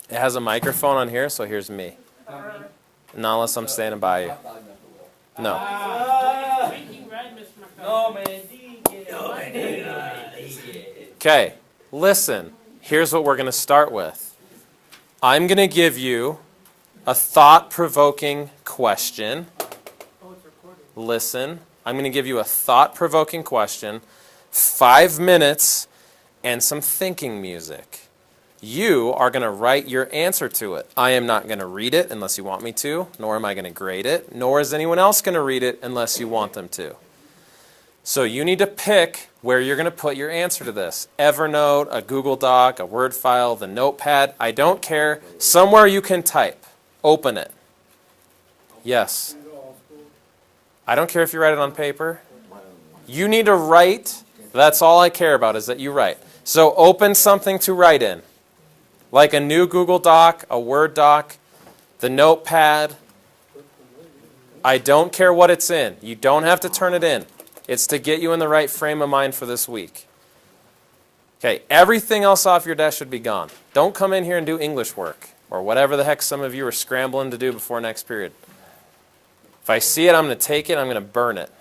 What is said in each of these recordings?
It has a microphone on here, so here's me. Not unless I'm standing by you. No. Okay, listen. Here's what we're going to start with. I'm going to give you a thought-provoking question. Listen. I'm going to give you a thought-provoking question, 5 minutes, and some thinking music. You are going to write your answer to it. I am not going to read it unless you want me to, nor am I going to grade it, nor is anyone else going to read it unless you want them to. So you need to pick where you're going to put your answer to this. Evernote, a Google Doc, a Word file, the notepad. I don't care. Somewhere you can type. Open it. Yes. I don't care if you write it on paper. You need to write. That's all I care about is that you write. So open something to write in. Like a new Google Doc, a Word doc, the notepad. I don't care what it's in. You don't have to turn it in. It's to get you in the right frame of mind for this week. Okay, everything else off your desk should be gone. Don't come in here and do English work or whatever the heck some of you are scrambling to do before next period. If I see it, I'm going to take it, I'm going to burn it.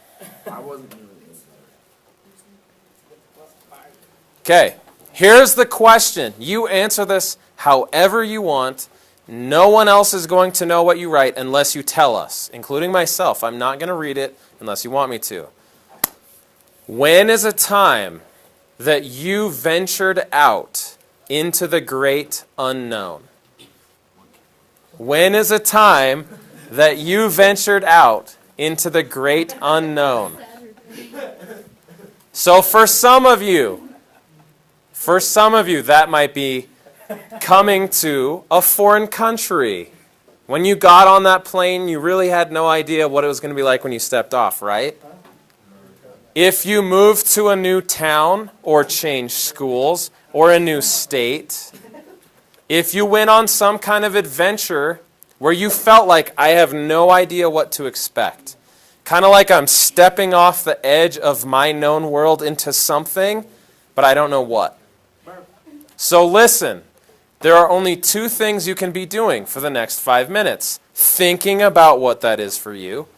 Okay, here's the question. You answer this however you want. No one else is going to know what you write unless you tell us, including myself. I'm not going to read it unless you want me to. When is a time that you ventured out into the great unknown? When is a time that you ventured out into the great unknown? So for some of you, that might be coming to a foreign country. When you got on that plane, you really had no idea what it was going to be like when you stepped off, right? If you moved to a new town or changed schools or a new state, if you went on some kind of adventure where you felt like I have no idea what to expect, kind of like I'm stepping off the edge of my known world into something, but I don't know what. So listen, there are only 2 things you can be doing for the next 5 minutes. Thinking about what that is for you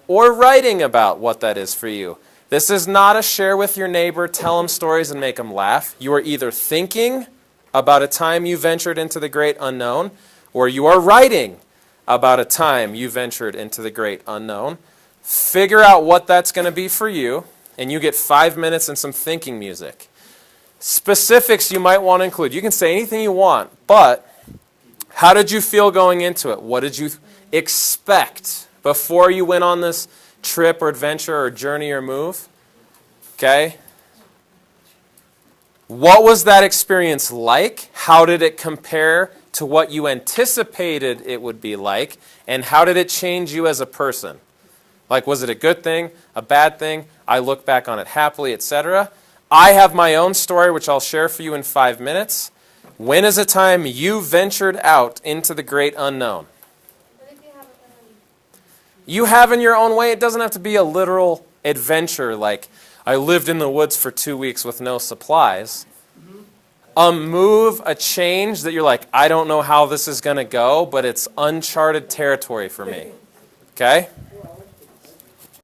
or writing about what that is for you. This is not a share with your neighbor, tell them stories and make them laugh. You are either thinking about a time you ventured into the great unknown, or you are writing about a time you ventured into the great unknown. Figure out what that's going to be for you, and you get 5 minutes and some thinking music. Specifics you might want to include. You can say anything you want, but how did you feel going into it? What did you expect before you went on this trip or adventure or journey or move? Okay? What was that experience like? How did it compare to what you anticipated it would be like? And how did it change you as a person? Like, was it a good thing, a bad thing? I look back on it happily, etc. I have my own story, which I'll share for you in 5 minutes. When is a time you ventured out into the great unknown? You have in your own way. It doesn't have to be a literal adventure like I lived in the woods for 2 weeks with no supplies. A move, a change that you're like, I don't know how this is going to go, but it's uncharted territory for me. Okay?